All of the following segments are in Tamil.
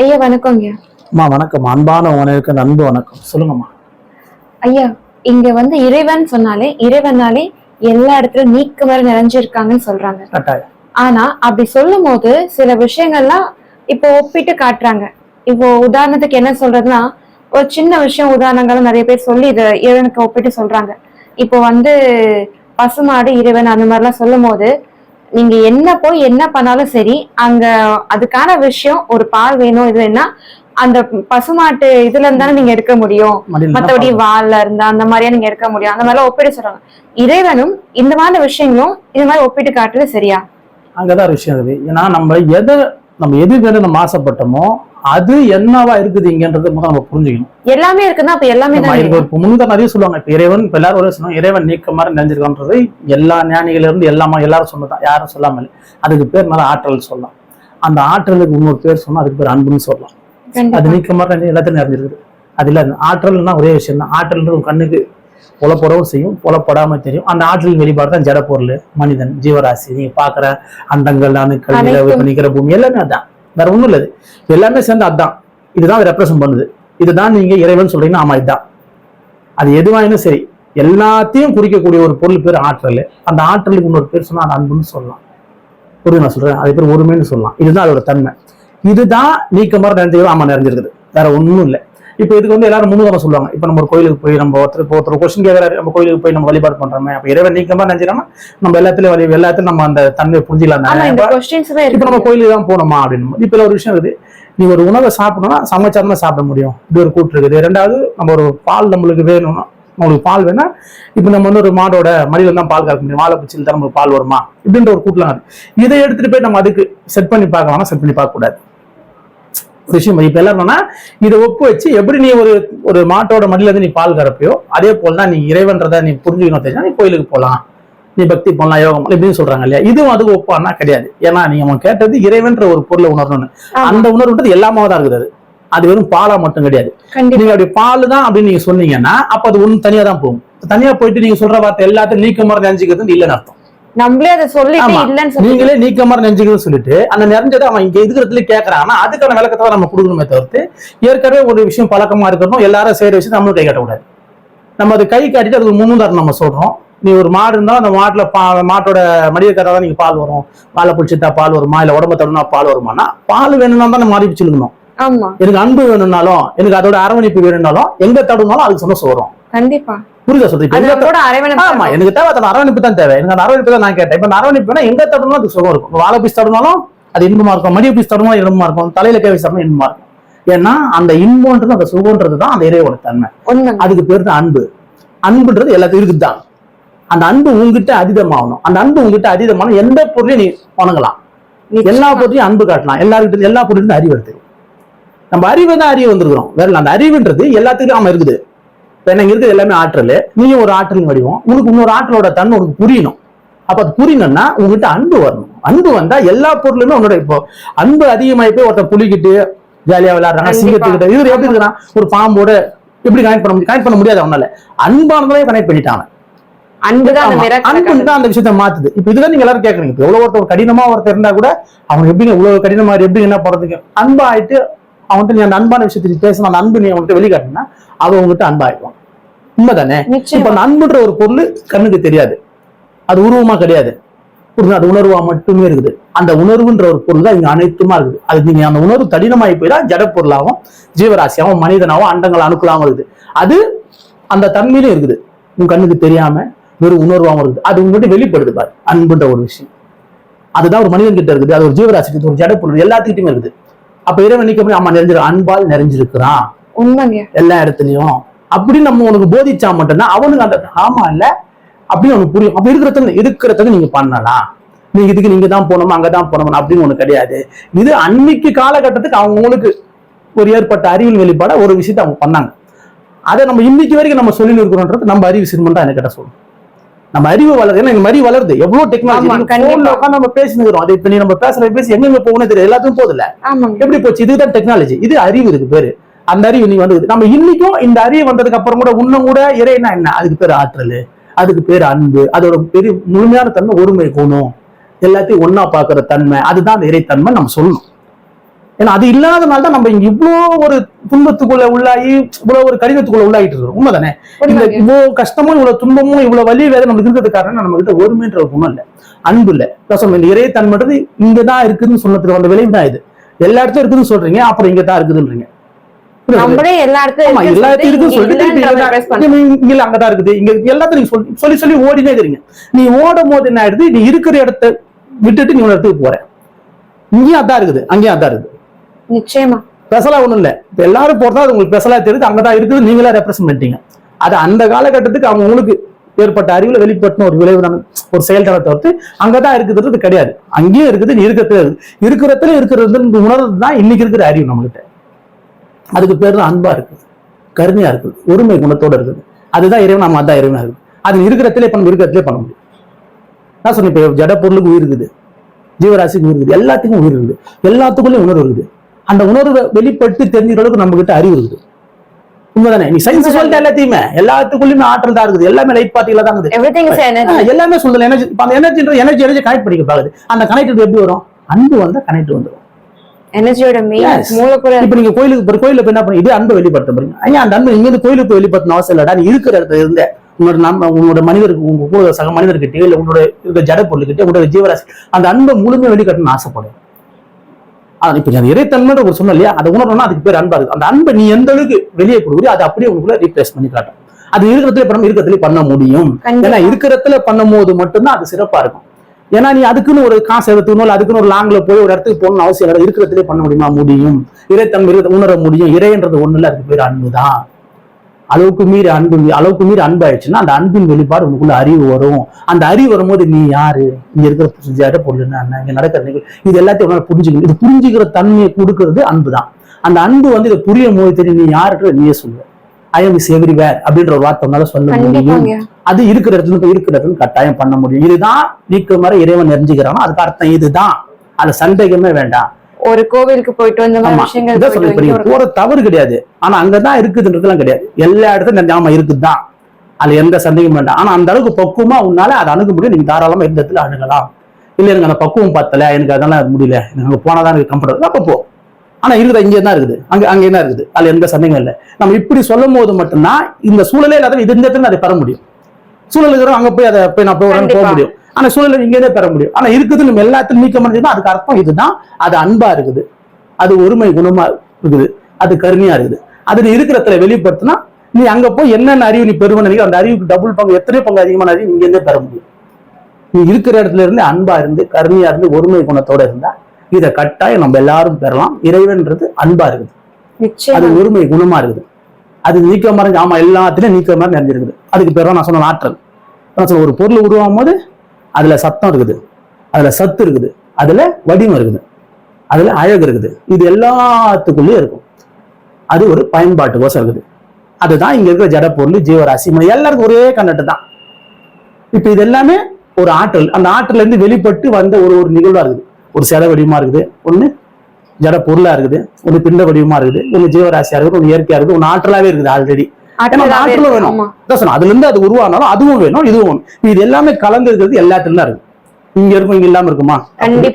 ஐயா வணக்கம் ஐயா. அம்மா வணக்கம். அன்பான உனக்கு அன்பு வணக்கம். சொல்லுங்கம்மா. ஐயா, இங்க இறைவன் சொன்னாலே இறைவனாலே எல்லா இடத்துலயும் நீக்க மாதிரி நிறைஞ்சிருக்காங்கன்னு சொல்றாங்க. கட்டாயம். ஆனா அப்படி சொல்லும் போது சில விஷயங்கள்லாம் இப்போ ஒப்பிட்டு காட்டுறாங்க. இப்போ உதாரணத்துக்கு என்ன சொல்றதுன்னா, ஒரு சின்ன விஷயம் உதாரணங்களும் நிறைய பேர் சொல்லி இதை இறைவனுக்கு ஒப்பிட்டு சொல்றாங்க. இப்போ பசுமாடு இறைவன் அந்த மாதிரிலாம் சொல்லும் போது நீங்க என்ன பண்ணாலும் சரி, அங்க அதுக்கான விஷயம் ஒரு பால் வேணும் இது வேணா அந்த பசுமாட்டு இதுல இருந்தாலும் நீங்க எடுக்க முடியும், மத்தபடி வால்ல இருந்தா அந்த மாதிரியா நீங்க எடுக்க முடியும். அந்த மாதிரிலாம் ஒப்பிட்டு சொல்றாங்க. இறைவனும் இந்த மாதிரி விஷயங்களும் இது மாதிரி ஒப்பிட்டு காட்டுறது சரியா? அங்கதான் விஷயம் இருக்குது. ஏன்னா நம்ம எது நம்ம ஆசைப்பட்டோமோ அது என்னவா இருக்குது இங்கன்றது நம்ம புரிஞ்சுக்கணும். எல்லாமே இருக்குன்னா அப்ப எல்லாமே முன்னுக்கு நிறைய சொல்லுவாங்க. இப்ப இறைவன் இப்ப எல்லாரும் சொன்னோம், இறைவன் நீக்க மாதிரி நினைஞ்சிருக்கான்றது எல்லா ஞானிகள் இருந்து எல்லாரும் சொன்னதான், யாரும் சொல்லாமல். அதுக்கு பேர் மேல ஆற்றல் சொல்லலாம். அந்த ஆற்றலுக்கு இன்னொரு பேர் சொன்னா அதுக்கு பேர் அன்புன்னு சொல்லலாம். அது நீக்க மாதிரி எல்லாத்தையும் நிறைஞ்சிருக்குது. அது இல்ல ஆற்றல்னா ஒரே விஷயம் தான். ஆற்றல்ன்றது கண்ணுக்கு புலப்படவும் செய்யும், புலப்படாம தெரியும். அந்த ஆற்றலின் வெளிப்பாடு தான் ஜட பொருள், மனிதன், ஜீவராசி. நீங்க பாக்குற அண்டங்கள், அணுக்கள், நிலவு, நிக்கிற பூமி எல்லாமே அதான், வேற ஒண்ணும் இல்லது. எல்லாமே சேர்ந்து அதான். இதுதான் ரெப்ரசன்ட் பண்ணுது. இதுதான் நீங்க இறைவன் சொல்றீங்கன்னா ஆமா இதுதான். அது எதுவாயினும் சரி, எல்லாத்தையும் குறிக்கக்கூடிய ஒரு பொருள் பேர் ஆற்றல். அந்த ஆற்றலுக்கு இன்னொரு பேர் சொன்னா அது அன்புன்னு சொல்லலாம். புரியுது நான் சொல்றேன்? அது பேர் ஒருமைன்னு சொல்லலாம். இதுதான் அதோட தன்மை. இதுதான் நீக்க மாதிரி நிறைஞ்சிருக்குது. ஆமா நிறைஞ்சிருக்குது, வேற ஒண்ணும் இல்லை. இப்ப இதுக்கு எல்லாரும் முன்னுதாரணம் சொல்லுவாங்க. இப்ப நம்ம ஒரு கோயிலுக்கு போய் நம்ம ஒருத்தர் கொஸ்டின் கேட்கறாரு, நம்ம கோயிலுக்கு போய் நம்ம வழிபாடு பண்றோமே, அப்ப இறைவன் நீக்கமா நினைச்சிடோம்னா நம்ம எல்லாத்தையும் நம்ம அந்த தன்மையை புரிஞ்சிக்கலாம். இப்ப நம்ம கோயிலுக்கு தான் போனோமா அப்படின்னு. இப்ப ஒரு விஷயம் இருக்குது. நீ ஒரு உணவை சாப்பிடணும்னா சமைச்சாதான் சாப்பிட முடியும். இப்படி ஒரு கூட்டு இருக்குது. ரெண்டாவது, நம்ம ஒரு பால் நம்மளுக்கு வேணும்னா, நம்மளுக்கு பால் வேணா இப்ப நம்ம ஒரு மாடோட மடியில தான் பால் கறக்க முடியும். மாலை பிடிச்சில் தான் நம்மளுக்கு பால் வருமா இப்படின்ற ஒரு கூட்டலாம். இதை எடுத்துட்டு போய் நம்ம அதுக்கு செட் பண்ணி பார்க்கலாம்னா செட் பண்ணி பார்க்க கூடாது விஷயம். இப்ப எல்லாரும்னா இதை ஒப்பு வச்சு எப்படி நீ ஒரு மாட்டோட மடியில இருந்து நீ பால் கறப்பையோ அதே போலதான் நீ இறைவன்றதை நீ புரிஞ்சுக்கணும் தெரிஞ்சா நீ கோயிலுக்கு போகலாம், நீ பக்தி பண்ணலாம், யோகம் இப்படின்னு சொல்றாங்க இல்லையா? இதுவும் அது ஒப்பானா கிடையாது. ஏன்னா நீங்க கேட்டது இறைவன்ற ஒரு பொருளை உணரணும்னு. அந்த உணர்வுன்றது எல்லாமே தான் இருக்குது. அது வெறும் பாலா மட்டும் கிடையாது. நீங்க அப்படி பால் தான் அப்படின்னு நீங்க சொன்னீங்கன்னா அப்ப அது ஒண்ணு தனியா தான் போகும். தனியா போயிட்டு நீங்க சொல்ற வார்த்தை எல்லாத்தையும் நீக்க மாதிரி நினைச்சுக்கிறது இல்லைன்னு அர்த்தம். நம்மளே அதை சொல்லிட்டு நீங்களே நீக்க மாதிரி நெஞ்சுக்கிறது சொல்லிட்டு அந்த நிறைஞ்சதை அவன் இங்க இருக்கிறதுல கேட்கறான். அதுக்கான விளக்கத்தை நம்ம கொடுக்கணுமே தவிர்த்து ஏற்கனவே ஒரு விஷயம் பழக்கமா இருக்கணும், எல்லாரும் செய்யற விஷயம் நம்மளும் கை காட்டக்கூடாது. நம்ம அது கை காட்டிட்டு அதுக்கு முன்னுதாரணம் நம்ம சொல்றோம். நீ ஒரு மாடு இருந்தா அந்த மாட்டோட மடியை கட்டாதான் நீங்க பால் வரும், பாலை பிடிச்சிட்டா பால் வருமா, இல்ல உடம்ப தடனா பால் வருமானா? பால் வேணும்னா தான் நம்ம மாறி பிடிச்சிருக்கணும். எனக்கு அன்பு வேணும்னாலும், எனக்கு அதோட அரவணைப்பு வேணும்னாலும், எங்க தடுனாலும் அதுக்கு சொன்ன வரும். கண்டிப்பா புரியுதா சொல்றீங்க? எனக்கு தேவை அரவணைப்பு தான் தேவை. எனக்கு அந்த அரவணைப்பு தான் நான் கேட்டேன். இப்ப அரவணைப்புனா எங்க தடணும் அதுக்கு சுகம் இருக்கும். வாழை பீஸ் தடனாலும் அது இன்பமா இருக்கும், மடிய பீஸ் தடனாலும் இன்பமா இருக்கும், தலையில கை வச்சாலும் இன்பமா இருக்கும். ஏன்னா அந்த இன்பம்ன்றது அந்த சுகம்ன்றதுதான் அந்த இறைவோட தன்மை. அதுக்கு பேர் தான் அன்பு. அன்புன்றது எல்லாத்தையும் இருக்குதான். அந்த அன்பு உங்ககிட்ட அதீதமாகணும். அந்த அன்பு உங்ககிட்ட அதீதமான எந்த பொருளையும் நீ வணங்கலாம், எல்லா பொருளையும் அன்பு காட்டலாம். எல்லா பொருளும் அறிவு எடுத்துக்கும். நம்ம அறிவை தான் அறிவு வந்துருக்கிறோம், வேற அந்த அறிவுன்றது எல்லாத்துக்கும் நாம இருக்குது. எனக்கு இருக்குது எல்லாமே ஆற்றல். நீயும் ஒரு ஆற்றலின் வடிவம். உனக்கு இன்னொரு ஆற்றலோட தன்மை உனக்கு புரியணும். அப்ப அது புரியணும்னா உங்ககிட்ட அன்பு வரணும். அன்பு வந்தா எல்லா பொருளுமே உன்னோட. இப்போ அன்பு அதிகமாயி போய் ஒருத்தர் புலிக்கிட்டு ஜாலியா விளையாடுறாங்க, சிங்கத்துக்கிட்ட இது எப்படி இருக்கிறான், ஒரு பாம்போட எப்படி கனெக்ட் பண்ண முடியாது. அவனால அன்பானதே கனெக்ட் பண்ணிட்டாங்க. அன்புதான் அந்த விஷயத்த மாத்துது. இப்ப இதுதான் நீங்க எல்லாரும் கேட்கறீங்க. இப்ப எவ்வளவு ஒருத்தர் கடினமா ஒருத்தர் இருந்தா கூட அவன் எப்படி இவ்வளவு கடினமா எப்படி என்ன பண்றதுக்கு அன்பா ஆயிட்டு அவன்கிட்ட நீ அந்த அன்பான விஷயத்தை பேசணும். அந்த அன்பு நீ அவன்கிட்ட வெளிக்காட்டினா அவன் உங்ககிட்ட அன்பாயிடுவான். உண்மைதானே? இப்ப அந்த அன்புன்ற ஒரு பொருள் கண்ணுக்கு தெரியாது, அது உருவமா கிடையாது, அது உணர்வா மட்டுமே இருக்குது. அந்த உணர்வுன்ற ஒரு பொருள் தான் இங்க அனைத்துமா இருக்குது. அது நீங்க அந்த உணர்வு கடினமாயி போயிடா ஜட பொருளாகவும் ஜீவராசியாகவும் மனிதனாகவும் அண்டங்கள் அணுக்களாகவும் இருக்குது. அது அந்த தன்மையிலும் இருக்குது. உங்க கண்ணுக்கு தெரியாம வெறும் உணர்வாகவும் இருக்குது. அது உங்ககிட்ட வெளிப்படுது பாரு அன்புன்ற ஒரு விஷயம். அதுதான் ஒரு மனிதன் கிட்ட இருக்குது, அது ஒரு ஜீவராசி கிட்ட, ஒரு ஜட பொருள் எல்லாத்துக்கிட்டையுமே இருக்குது. அப்ப இறைவன் நிக்க ஆமா நிறைஞ்சிரு, அன்பால் நிறைஞ்சிருக்கிறான் உண்மைங்க எல்லா இடத்துலயும் அப்படின்னு நம்ம உனக்கு போதிச்சா மட்டும்தான் அவனுக்கு அந்த ஆமா இல்ல அப்படின்னு உனக்கு புரியும். அப்ப இருக்கிறதுக்கு நீங்க பண்ணலாம். நீங்க இதுக்கு நீங்க தான் போனோம் அங்கதான் போனோம் அப்படின்னு ஒண்ணு கிடையாது. இது அன்னைக்கு காலகட்டத்துக்கு அவங்களுக்கு ஒரு ஏற்பட்ட அறிவியல் வெளிப்பாட ஒரு விஷயத்த அவங்க பண்ணாங்க. அதை நம்ம இன்னைக்கு வரைக்கும் நம்ம சொல்லி இருக்கிறோன்றது நம்ம அறிவு சிறுமன் தான் எனக்கு சொல்லும். நம்ம அறிவு வளருது. ஏன்னா மறி வளருது. எவ்வளவு டெக்னாலஜி நம்ம பேசினுக்கிறோம். அதை இப்ப நம்ம பேசி எங்க போகணும் தெரியாது, எல்லாத்துக்கும் போதில்ல. எப்படி போச்சு? இதுதான் டெக்னாலஜி. இது அறிவு இருக்கு பேரு. அந்த அறிவு நீ வந்து நம்ம இன்னைக்கும் இந்த அறிவு வந்ததுக்கு அப்புறம் கூட இன்னும் கூட இறைனா என்ன, அதுக்கு பேர் ஆற்றல், அதுக்கு பேர் அன்பு, அதோட பெரிய முழுமையான தன்மை ஒருமை குணம், எல்லாத்தையும் ஒன்னா பாக்குற தன்மை, அதுதான் அந்த இறைத்தன்மை நம்ம சொல்லணும். ஏன்னா அது இல்லாதனால தான் நம்ம இங்க இவ்வளவு ஒரு துன்பத்துக்குள்ள உள்ளாகி இவ்வளவு ஒரு கடினத்துக்குள்ள உள்ளாகிட்டு இருக்கோம். உண்மைதானே? இந்த இவ்வளவு கஷ்டமும் இவ்வளவு துன்பமும் இவ்வளவு வலி வேற நம்மளுக்கு இருக்கிறது காரணம் நம்ம கிட்ட ஒருமைன்ற ஒரு குணம் இல்லை, அன்பு இல்லை. இந்த இறைத்தன்மைன்றது இங்கதான் இருக்குதுன்னு சொன்னதுக்கு வந்த விளைவு தான் இது. எல்லா இடத்துலயும் இருக்குதுன்னு சொல்றீங்க, அப்புறம் இங்க தான் இருக்குதுன்றீங்க. அங்கதான் இருக்குது, இங்க எல்லாத்தையும் சொல்லி சொல்லி ஓடினே இருக்கிறீங்க. நீ ஓடும் போது என்ன ஆயிடுது, நீ இருக்கிற இடத்த விட்டுட்டு நீ ஒரு இடத்துக்கு போற. இங்கேயும் அதான் இருக்குது, அங்கேயும் அதான் இருக்குது. நிச்சயமா பெசலா ஒண்ணும் இல்ல. இப்ப எல்லாரும் போறதா அது உங்களுக்கு பெசலா தெரியுது, அங்கதான் இருக்குது, நீங்களா ரெப்ரசென்ட் பண்ணிட்டீங்க. அது அந்த காலகட்டத்துக்கு அவங்க உங்களுக்கு ஏற்பட்ட அறிவுல வெளிப்பட்ட ஒரு விளைவு தான், ஒரு செயல்தளத்தை தவிர்த்து அங்கதான் இருக்குதுன்றது கிடையாது. அங்கேயும் இருக்குது, நீ இருக்கிறதுல இருக்கிறது உணர்றது தான் இன்னைக்கு இருக்கிற அறிவு நம்மகிட்ட. அதுக்கு பேர் தான் அன்பா இருக்குது, கருணையா இருக்குது, ஒருமை குணத்தோட இருக்குது. அதுதான் இறைவன், நம்ம அதான் இறைவனா இருக்குது. அது இருக்கிறதுலே பண்ண முடியும். நான் சொன்னேன், இப்ப ஜட பொருளுக்கு உயிர் இருக்குது, ஜீவராசிக்கு உயிர் இருக்குது, எல்லாத்துக்கும் உயிர் இருக்குது, எல்லாத்துக்குள்ளயும் உணர்வு இருக்குது. அந்த உணர்வை வெளிப்பட்டு தெரிஞ்சுக்கிற அளவுக்கு நம்ம கிட்ட அறிவு இருக்குது. உண்மைதானே? நீ சயின்ஸ் சொல்லிட்டு எல்லாத்தையுமே எல்லாத்துக்குள்ளயுமே ஆற்றல் தான் இருக்குது, எல்லாமே லைட் பார்ட்டிகளா தான் இருக்குது, எல்லாமே சொல்லல. எனர்ஜி, அந்த எனர்ஜி கனெக்ட் பண்ணிக்க பாக்குது. அந்த கனெக்ட் எப்படி வரும்? அன்பு வந்தா கனெக்ட் வந்துடும். எனர்ஜியோட மூலக்கூறு. இப்ப நீங்க கோயிலுக்கு போய் என்ன பண்ணி இது அன்பை வெளிப்படுத்த போறீங்க. ஐயா, அந்த அன்பு இங்க கோயிலுக்கு போய் வெளிப்படுத்தணும் அவசியம் இல்லடா. நீ இருக்கிற இடத்துல இருந்த உங்களோட மனிதருக்கு, உங்க கூட சக மனிதர்கிட்ட, இல்ல உங்களோட இருக்க ஜட பொருள்கிட்ட, உங்களோட ஜீவராசி அந்த அன்பை முழுமையை வெளிக்கட்டணும்னு ஆசைப்படும். இப்ப இறைத்தன்மை ஒரு சொன்ன இல்லையா, அதை உணரணும்னா அதுக்கு பேர் அன்பா இருக்கு. அந்த அன்பை நீ எந்த அளவுக்கு வெளியே கொடுக்குறியோ அதை அப்படியே உங்களுக்குள்ள ரீப்ளேஸ் பண்ணி காட்டும். அது இருக்கிறதுல பண்ண முடியும். ஏன்னா இருக்கிறதுல பண்ணும் போது மட்டும்தான் அது சிறப்பா இருக்கும். ஏன்னா நீ அதுக்குன்னு ஒரு காசு எடுத்துக்கணும், அதுக்குன்னு ஒரு லாங்ல போய் ஒரு இடத்துக்கு போகணும்னு அவசியம் இல்லை. இருக்கிறதுலே பண்ண முடியுமா? முடியும். இறைத்தன்மை உணர முடியும். இறைன்றது ஒண்ணு இல்லை, அதுக்கு பேர் அன்பு தான். அளவுக்கு மீறி அன்பு ஆயிடுச்சுன்னா அந்த அன்பின் வெளிப்பாடு உங்களுக்குள்ள அறிவு வரும். அந்த அறிவு வரும்போது நீ யாரு, இங்க இருக்கிற ஜட பொருள் என்ன, இங்க நடக்கிற நிகழ்வு, இது எல்லாத்தையும் உன்னால புரிஞ்சுக்கணும். இது புரிஞ்சுக்கிற தன்மையை கொடுக்கறது அன்பு தான். அந்த அன்பு இதை புரியும் போது தெரியும் நீ யாருன்ற நீயே சொல்லுவ. ஐ எம் இஸ் எவ்ரிவேர் அப்படின்ற ஒரு வார்த்தை உன்னால சொல்ல முடியும். அது இருக்கிற இடத்துல கட்டாயம் பண்ண முடியும். இதுதான் நீக்கமற இறைவன் தெரிஞ்சுக்கிறானோ அதுக்கு அர்த்தம் இதுதான். அது சந்தேகமே வேண்டாம். ஒரு கோவிலுக்கு போயிட்டு வந்த போற தவறு கிடையாது. ஆனா அங்கதான் இருக்குதுன்றதுலாம் கிடையாது. எல்லா இடத்துலயும் நாம இருக்குதுதான், அது எந்த சந்தேகம் வேண்டாம். ஆனா அந்த அளவுக்கு பக்குவமா உன்னால அதை அணுக முடியும். நீங்க தாராளமா எந்த இடத்துல அணுகலாம். இல்ல எனக்கு அந்த பக்குவம் பத்தல, எனக்கு அதெல்லாம் முடியல, எனக்கு அங்க போனாதான் எனக்கு கம்ஃபர்டபுள், அப்ப போ. ஆனா இருக்குது, இங்கே தான் இருக்குது, அங்கே தான் இருக்குது, அதுல எந்த சந்தேகம் இல்லை. நம்ம இப்படி சொல்லும் போது மட்டும்தான் இந்த சூழலே இல்லாத இது இந்த இடத்துல அதை பெற முடியும். சூழல் இருக்கிறோம் அங்க போய் அதை நான் போக முடியும். ஆனா சூழலை இங்கே பெற முடியும். ஆனா இருக்குது நம்ம எல்லாத்தையும் நீக்க முடியுதுன்னா அதுக்கு அர்த்தம் இதுதான். அது அன்பா இருக்குது, அது ஒருமை குணமா இருக்குது, அது கருணையா இருக்குது. அது நீ இருக்கிறத்துல வெளிப்படுத்தினா நீ அங்க போய் என்னென்ன அறிவு நீ பெறுவ, அந்த அறிவுக்கு டபுள் பங்கு, எத்தனை பங்கு அதிகமான அறிவு இங்க இருந்தே பெற முடியும். நீ இருக்கிற இடத்துல இருந்து அன்பா இருந்து கருணையா இருந்து ஒருமை குணத்தோட இருந்தா இதை கட்டாயம் நம்ம எல்லாரும் பெறலாம். இறைவன்றது அன்பா இருக்குது, அது ஒருமை குணமா இருக்குது, அது நீக்க மறைஞ்சு. ஆமா, எல்லாத்திலையும் நீக்க மாதிரி நிறைஞ்சிருக்குது. அதுக்கு பேர் நான் சொன்ன ஆற்றல். ஒரு பொருள் உருவாகும் போது அதுல சத்தம் இருக்குது, அதுல சத்து இருக்குது, அதுல வடிவம் இருக்குது, அதுல அழகு இருக்குது. இது எல்லாத்துக்குள்ளேயும் இருக்கும். அது ஒரு பயன்பாட்டுக்கோசம் இருக்குது. அதுதான் இங்க இருக்கிற ஜட பொருள், ஜீவராசி, எல்லாருக்கும் ஒரே கண்ணட்டு தான். இப்ப இது எல்லாமே ஒரு ஆற்றல். அந்த ஆற்றல இருந்து வெளிப்பட்டு வந்த ஒரு நிகழ்வா இருக்குது. ஒரு சில வடிவமா இருக்குது, ஒண்ணு ஜட பொருளா இருக்குது, ஒண்ணு பிண்ட வடிவமா இருக்குது, ஒண்ணு ஜீவராசியா இருக்குது, ஒண்ணு இயற்கையா இருக்குது, ஒண்ணு ஆற்றலாவே இருக்குது. ஆல்ரெடி ஆற்றலும் வேணும். அதுல இருந்து அது உருவானாலும் அதுவும் வேணும், இதுவும் வேணும். இது எல்லாமே கலந்து இருக்கிறது எல்லாத்துலயும் தான் இருக்கு. இங்க இருக்கும், இங்க இல்லாம இருக்குமா?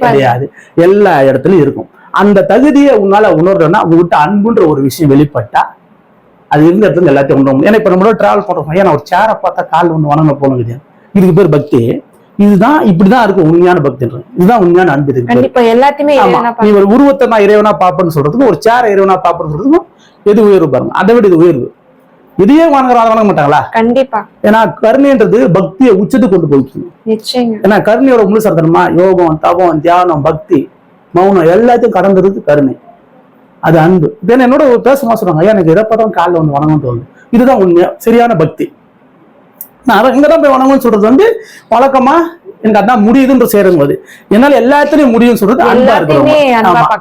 கிடையாது, எல்லா இடத்துலயும் இருக்கும். அந்த தகுதியை உன்னால உணர்றதுன்னா உங்ககிட்ட அன்புன்ற ஒரு விஷயம் வெளிப்பட்டா அது இருந்த இடத்துல எல்லாத்தையும் உணர முடியும். ஏன்னா இப்ப நம்மளோட டிராவல் பண்றோம், ஏன்னா ஒரு சேரை பார்த்தா கால் ஒண்ணு வணங்க போனது, இதுக்கு பேர் பக்தி. இதுதான் இப்படிதான் இருக்கும் உண்மையான பக்தி, இதுதான் உண்மையான அன்பு. நீ ஒரு உருவத்தை நான் இறைவனா பாப்பேன்னு சொல்றதுக்கும் ஒரு சேரை இறைவனா பாப்பேன்னு சொல்றதுக்கும் எது உயர்வு பாருங்க. அதை விட இது உயர்வு. இதையே வணங்க மாட்டாங்களா? கண்டிப்பா. ஏன்னா கருணைன்றது பக்தியை உச்சத்துக்கு கொண்டு போயிடுச்சு. ஏன்னா கருணையோட முழு சரத்தனமா யோகம், தபம், தியானம், பக்தி, மௌனம் எல்லாத்தையும் கடந்ததுக்கு கருணை, அது அன்பு. என்னோட பேசுமா சொல்றாங்க, எனக்கு எதை பார்த்தாலும் காலில் வந்து வணங்கன்னு தோணுது. இதுதான் உண்மையா சரியான பக்தி. நான் இங்கதான் போய் வணங்கன்னு சொல்றது வழக்கமா எனக்கு அதான் முடியுதுன்ற சேரும்போது என்னால எல்லாத்துலயும் முடியும்னு சொல்றது அன்பா இருக்கும்,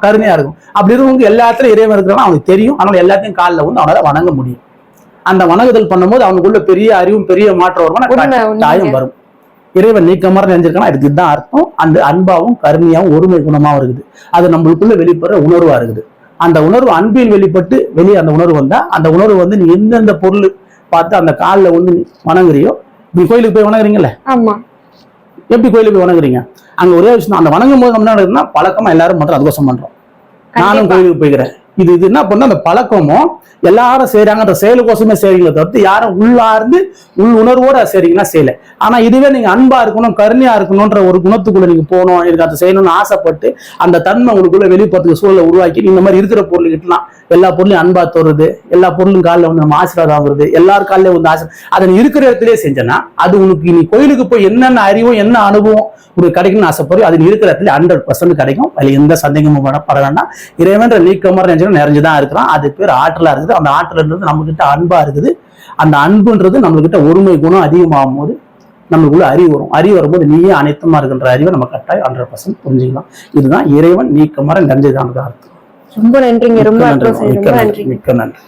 கருணையா இருக்கும். அப்படி இருக்கவங்க எல்லாத்துலயும் இறைவன் இருக்கிறாங்க, அவனுக்கு தெரியும். அதனால எல்லாத்தையும் காலில் வந்து அவனால வணங்க முடியும். அந்த வணங்குதல் பண்ணும்போது அவனுக்குள்ள பெரிய அறிவும் பெரிய மாற்றம் வருமானம் தாயம் வரும். இறைவன் நீக்கமாக நினைஞ்சிருக்கானா இதுக்கு இதுதான் அர்த்தம். அந்த அன்பாவும் கருணையாவும் ஒருமை குணமாவும் இருக்குது. அது நம்மளுக்குள்ள வெளிப்படுற உணர்வா இருக்குது. அந்த உணர்வு அன்பில் வெளிப்பட்டு வெளியே அந்த உணர்வு வந்தா அந்த உணர்வு வந்து நீ எந்தெந்த பொருள் பார்த்து அந்த காலில் வந்து வணங்குறியோ, நீ கோயிலுக்கு போய் வணங்குறீங்கல்ல, எப்படி கோயிலுக்கு போய் வணங்குறீங்க? அங்க ஒரே விஷயம், அந்த வணங்கும் போது என்ன நடக்குதுன்னா பழக்கமா எல்லாரும் மட்டும் அதுக்கோசம் பண்றோம். நானும் கோயிலுக்கு போய்க்கிறேன். இது என்ன பண்ண அந்த பழக்கமும் எல்லாரும் செய்யறாங்க, அந்த செயலுக்கோசமே செய்றீங்களே தவிர்த்து யாரும் உள்ளார்ந்து உள் உணர்வோட செய்றீங்கன்னா செய்யல. ஆனா இதுவே நீங்க அன்பா இருக்கணும், கருணையா இருக்கணும்ன்ற ஒரு குணத்துக்குள்ள நீங்க போகணும், எனக்கு அதை செய்யணும்னு ஆசைப்பட்டு அந்த தன்மை உங்களுக்குள்ள வெளிப்படுறதுக்கு சூழலை உருவாக்கி இந்த மாதிரி இருக்கிற பொருள்கிட்டலாம் எல்லா பொருளையும் அன்பா தோறுது, எல்லா பொருளும் காலில் வந்து நம்ம ஆசீர்வாதம் ஆகுறது, எல்லாரும் காலில வந்து ஆசை, அதை நீ இருக்கிற இடத்துலயே செஞ்சேன்னா அது உனக்கு நீ கோயிலுக்கு போய் என்னென்ன அறிவும் என்ன அனுபவம் உனக்கு கிடைக்கும்னு ஆசைப்படுறோம், அது இருக்கிற இடத்துல 100% கிடைக்கும். அதுல எந்த சந்தேகமும் பட வேண்டாம். இறைவன்ற நீக்கமாக நிறைஞ்சுதான் இருக்கிறான். அது பேர் ஆற்றலா இருக்குது. அந்த ஆற்றல்ன்றது நம்ம கிட்ட அன்பா இருக்குது. அந்த அன்புன்றது நம்மகிட்ட ஒருமை குணம் அதிகமாகும் போது நம்மளுக்குள்ள அறிவு வரும். அறிவு வரும்போது நீயே அனைத்துமா இருக்கின்ற அறிவை நம்ம கட்டாயம் 100% புரிஞ்சுக்கலாம். இதுதான் இறைவன் நீக்கமாக நிறைஞ்சதான் அர்த்தம். ரொம்ப நன்றிங்க. ரொம்ப மிக்க நன்றி.